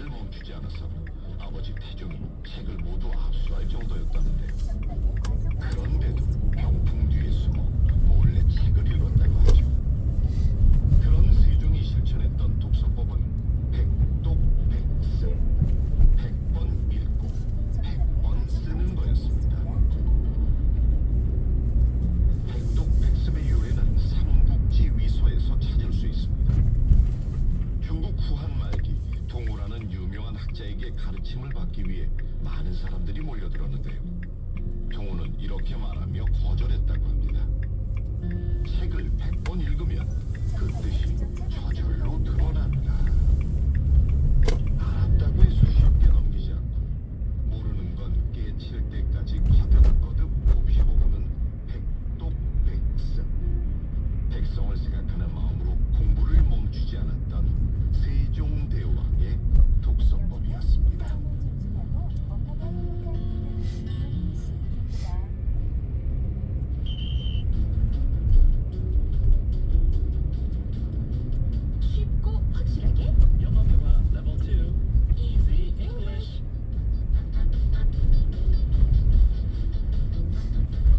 일을 멈추지 않아서 아버지 태종이 책을 모두 압수할 정도였다는데, 그런데도 병풍 뒤에 숨어 몰래 책을 읽었다고 하죠. 그런 세종이 실천했던 독서법은 백독백습, 100번 읽고 100번 쓰는 거였습니다. 백독백습의 유래는 삼국지 위서에서 찾을 수 있습니다. 중국 후한 말기 동우라는 유명한 학자에게 가르침을 받기 위해 많은 사람들이 몰려들었는데요. 동우는 이렇게 말하며 거절했다고 합니다. 책을 100번 읽으면 그 뜻이 저절로 드러난다. 알았다고 해서 쉽게 넘기지 않고 모르는 건 깨칠 때까지 거듭거듭 곱씹어보는 백독백습. 백성을 생각하는 마음으로 공부를 멈추지 않았던 세종대왕의 독서법이었습니다. 쉽고 확실하게 영어 회화 level 2 Easy English.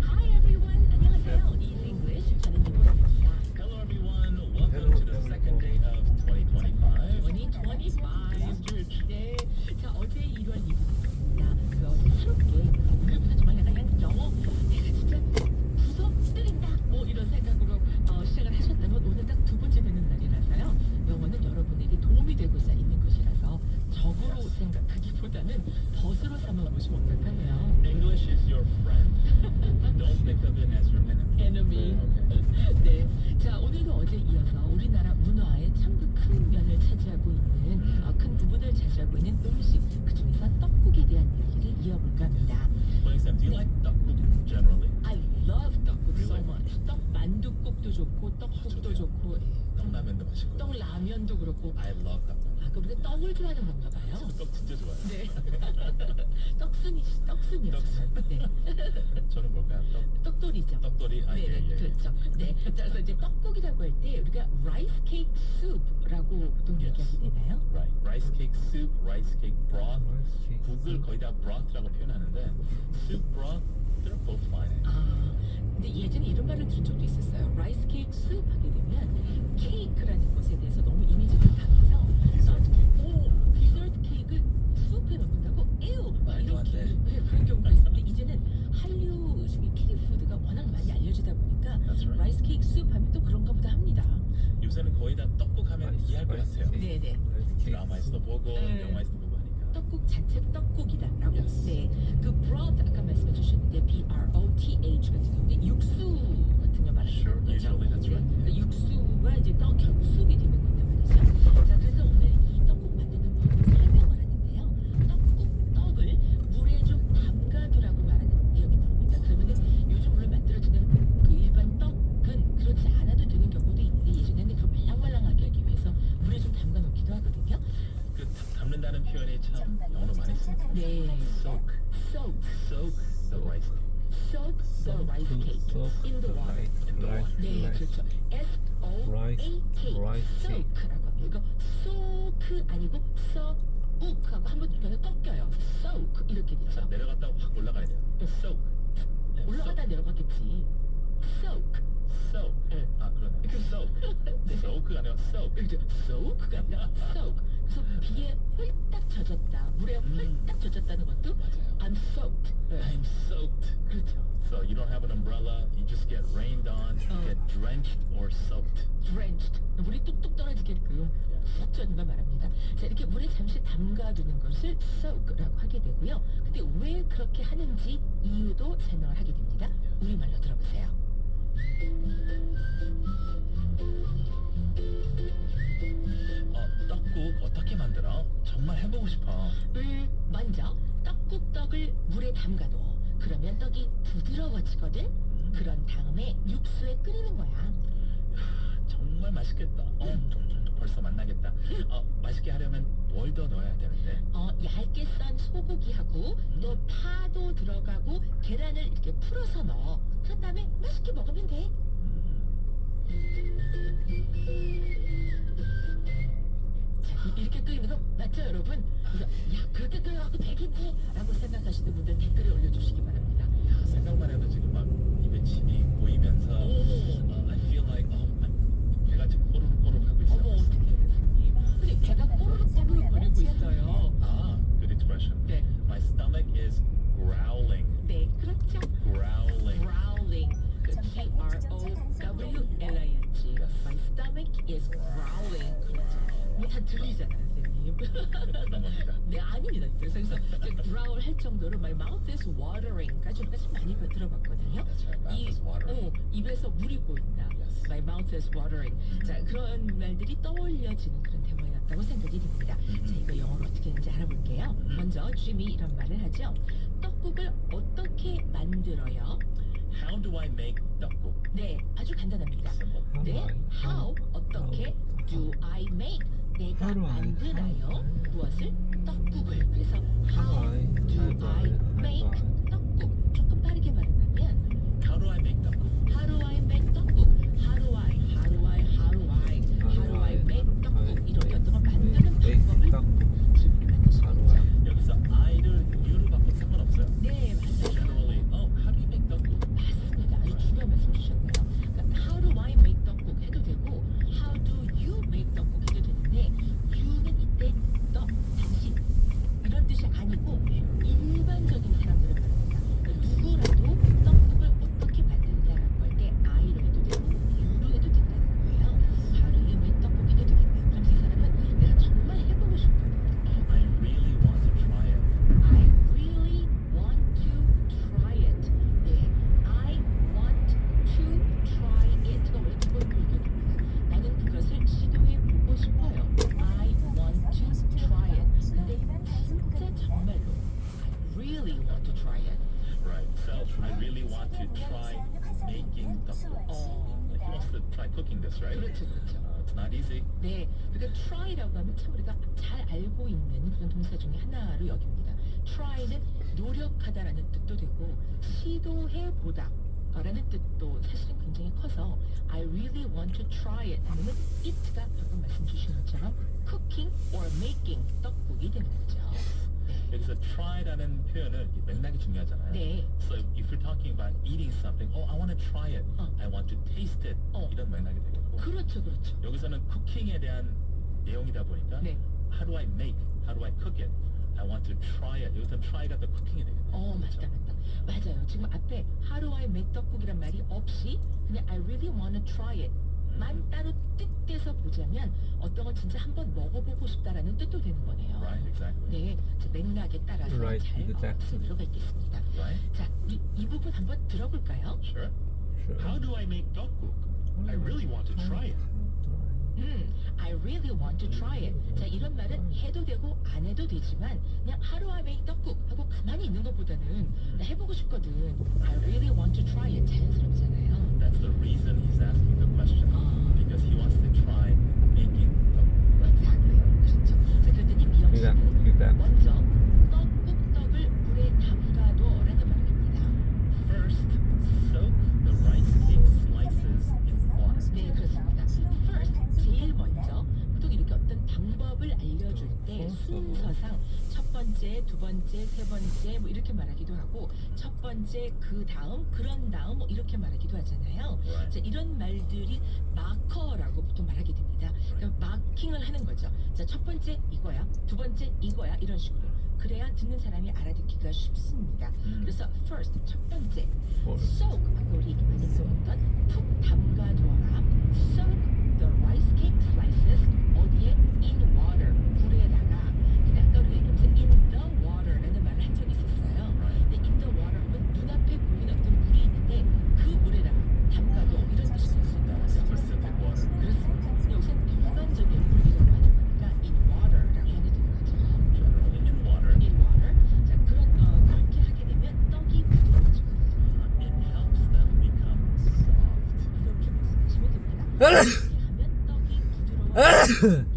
Hi everyone. 안녕하세요. Easy English 저는 이보입니다. Hello everyone. Welcome to the second day of 2025. 2025. 네. 자, 어제 1월 2일입니다. 그 어제 새롭게 오늘부터 정말 그냥 영어 내가 진짜 부서 뜨린다 뭐 이런 생각으로 시작을 하셨다면 오늘 딱 두 번째 되는 날이라서요. 영어는 여러분에게 도움이 되고자 있는 것이라서 적으로 생각하기보다는 벗으로 삼아보시면 어떨까요? English is your friend. Don't think of it as your enemy. Enemy. Okay. 네. 자, 오늘도 어제 이어서 우리나라 문화의 참 그 큰 면을 차지하고 있는 큰 부분을 차지하고 있는 음식, 그 중에서 떡국에 대한 얘기를 이어볼까 합니다. William, do you like 떡국 generally? I love 떡국 so Really? much. 떡 만둣국도 좋고 떡국도 저도요. 좋고 떡라면도 맛있고. 떡라면도 그렇고. I love 떡국. 아, 그럼 우리가 떡을 좋아하는 건가 봐요. 떡 진짜 좋아요. 네. 떡순이요. 네. 저는 뭘까요? 떡돌이죠. 떡돌이. 아, 네, 예, 예. 그렇죠. 네. 자, 그래서 이제 떡국이라고 할 때 우리가 rice cake soup라고 보통 Yes. 얘기하게 되나요? Right. Rice cake soup, rice cake broth. Rice cake 국을 soup. 거의 다 broth라고 표현하는데 soup, broth, they're both fine. 아, 근데 예전에 이런 말을 들은 적도 있었어요. rice cake soup 하게 되면 케이크라는 것에 대해서 너무 이미지가 강해서 Dessert cake. 오, 디저트 케이크를 수프에 넣는다고? 에우! 막 말도 안 이렇게 돼. 네, 그런 경우가 있었는데 이제는 한류 중에 K푸드가 워낙 많이 알려지다 보니까 That's right. 라이스 케이크 수프 하면 또 그런가 보다 합니다. 요새는 거의 다 떡국 하면 이해할 것 같아요. 네네. 드라마에서도 보고 네. 영화에서도 보고 하니까. 떡국 자체로 떡국이다라고. Yes. 네. 그 broth 아까 말씀해 주셨는데 BROTH 같은 경우는 육수 같은 거 말하는 Sure, 거죠. usually that's right. 그러니까 육수가 이제 떡 결국 수육이 되는 건데 말이죠. 자, 그래서 오늘 이 떡국 만드는 법을 설명을 하는데요. 떡을 물에 좀 담가두라고 말하는 내용이 나옵니다. 그러면은 요즘 물론 만들어지는 그 일반 떡은 그렇지 않아도 되는 경우도 있는데 예전에는 그 말랑말랑하게 하기 위해서 물에 좀 담가 놓기도 하거든요. 그 담는다는 표현이 참 영어로 많이 씁니다. 네. Soak, Soak the rice cake. soak the rice cake in the water. In the water. 네, 그렇죠. S-O-A-K, Rice cake. soak라고 합니다. 이거 soak 아니고 soak하고 한번 주변에 꺾여요. soak 이렇게 되죠. 약간 내려갔다 확 올라가야 돼요. Soak. 네, 올라가다 내려가겠지. soak. soak. 네. 아 그러네. soak. soak가 아니라 soak. 그렇죠. soak가 아니라 soak. 그래서 비에 홀딱 젖었다, 물에 홀딱 젖었다는 것도 맞아요. I'm soaked. 네. I'm soaked. 그렇죠. So you don't have an umbrella, you just get rained on, you get drenched or soaked. drenched. 물이 뚝뚝 떨어지게끔 푹 젖는 걸 말합니다. 자, 이렇게 물에 잠시 담가두는 것을 soak라고 하게 되고요. 근데 왜 그렇게 하는지 이유도 설명을 하게 됩니다. 우리말로 들어보세요. 떡국 어떻게 만들어? 정말 해보고 싶어. 먼저 떡국떡을 물에 담가둬. 그러면 떡이 부드러워지거든. 그런 다음에 육수에 끓이는 거야. 정말 맛있겠다. 벌써 만나겠다. 맛있게 하려면 뭘 더 넣어야 되는데? 얇게 썬 소고기하고 또 파도 들어가고 계란을 이렇게 풀어서 넣어. 그런 다음에 맛있게 먹으면 돼. 자, 이렇게 끓이면서 맞죠 여러분? 되겠네 라고 생각하시는 분들 댓글에 올려주시기 바랍니다. 야, 생각만 해도 지금 막 입에 침이 고이면서 I feel like 배가 지금 꼬르륵꼬르륵 하고 있어요. 어머 어떡해 선생님. 근데 배가 꼬르륵꼬르륵 거리고 있어요. Good expression. 네. My stomach is growling. 네 그렇죠. Growling. Growling. 그 Growling. Yes. My stomach is growling. 그렇죠. 뭐 다 들리잖아요 선생님. 그런 겁니다. 네 아닙니다. 그래서 growl 할 정도로 my mouth is watering까지 우리가 참 많이 들어봤거든요. That's right. Mouth is watering. 입에서 물이 고인다. Yes. My mouth is watering. 자 그런 말들이 떠올려지는 그런 대목이었다고 생각이 듭니다. 자 이거 영어로 어떻게 하는지 알아볼게요. 먼저 짐이 이런 말을 하죠. 떡국을 어떻게 만들어요? How do I make 떡국? 네 아주 간단합니다. Simple. 네 how 어떻게 do I make 내가 How do I 만드나요? 무엇을? 떡국을. 그래서 how do I make 떡국. 조금 빠르게 말하면 How do I make 떡국? how do I make 떡국? how do I make 떡국? 이렇게 어떤 걸 만드는 방법을 질문을 만드시겠죠. 여기서 I를 U로 바꿔도 상관없어요. 네 맞아요. Generally, how do you make 떡국? 맞습니다. 아주 중요한 말씀 주셨네요. 그러니까 how do I make 떡국 해도 되고 how do you make 떡국 해도 되는데 you는 이때 너, 당신 이런 뜻이 아니고 일반적인 사람들을 말합니다. 그러니까 누구라도 떡국을 어떻게 만드냐라고 할 때 I로 해도 되고 you로 해도 된다는 거예요. how do you make 떡국 해도 되겠네요. 그럼 이 사람은 내가 정말 해보고 싶거든요. I really want to try it. I really want to try it. 네, I want to try it. 가 원래 기본 의견입니다. 나는 그것을 시도해 보고 싶어요. I want to try it. 근데 진짜 정말로 I really want to try it. Right. So I really want to try making 떡국. He wants to try cooking this, right? 그렇죠, 그렇죠. It's not easy. 네, 그러니까 try라고 하면 참 우리가 잘 알고 있는 그런 동사 중에 하나로 여깁니다. try는 노력하다라는 뜻도 되고 시도해 보다 라는 뜻도 사실은 굉장히 커서 I really want to try it 하면은 it가 방금 말씀 주신 것처럼 cooking or making 떡국이 되는 거죠. 여기서 try라는 표현은 이 맥락이 중요하잖아요. 네. So if you're talking about eating something, I want to try it. I want to taste it. 이런 맥락이 되겠고. 그렇죠, 그렇죠. 여기서는 쿠킹에 대한 내용이다 보니까 네. How do I make? How do I cook it? I want to try it. 여기서는 try가 더 쿠킹이 되겠네요. 맞다. 맞아요. 지금 앞에 how do I make 떡국이란 말이 없이 그냥 I really want to try it 만 따로 뜻대서 보자면 어떤 걸 진짜 한번 먹어보고 싶다라는 뜻도 되는 거네요. Right, exactly. 네, 이제 맥락에 따라서 Right, 잘 exactly. 쓸 필요가 있겠습니다. Right? 자, 우리 이 부분 한번 들어볼까요? Sure. Sure. do I make 떡국? I really want to try it. I really want to try it. 자, 이런 말은 해도 되고 안 해도 되지만 그냥 how do I make 떡국 하고 가만히 있는 것보다는 나 해보고 싶거든. I really want to try it. 자연스럽잖아요. That's the reason he's asking the question. 아. Because he wants to try making 떡국. Exactly. 그렇죠. 자, 그랬더니 미영 씨는 Exactly. 먼저 떡국떡을 물에 담가둬라는 말을 합니다. First, soak the rice cake slices in water. 네, 그렇습니다. First, 제일 먼저 보통 이렇게 어떤 방법을 알려줄 때 순서상 첫 번째, 두 번째, 세 번째 뭐 이렇게 말하기도 하고 첫 번째, 그 다음, 그런 다음 뭐 이렇게 말하기도 하잖아요. Right. 자, 이런 말들이 마커라고 보통 말하게 됩니다. 그럼 마킹을 하는 거죠. 자, 첫 번째 이거야, 두 번째 이거야 이런 식으로. 그래야 듣는 사람이 알아듣기가 쉽습니다. 그래서 first 첫 번째 soak 아까 우리 많이 써봤던 푹 담가둬라. soak the rice cake slices 어디에 in water 물에다가. 근데 아까 우리가 얘기하면서 in the water라는 말을 한 적이 있었어요. 근데 in the water 하면 눈앞에 보이는 어떤 물이 있는데 그 물에다가 담가둬 이런 뜻이 될 수 있는 거죠. Specific water. 그렇습니다. 여기서 일반적인 물이라고 하는 거니까 in water라고 해도 되는 거죠. Generally in water. in water. 자, 그렇게 하게 되면 떡이 부드러워지거든요. It helps them become soft. 이렇게 말씀하시면 됩니다. 이렇게 하면 떡이 부드러워지고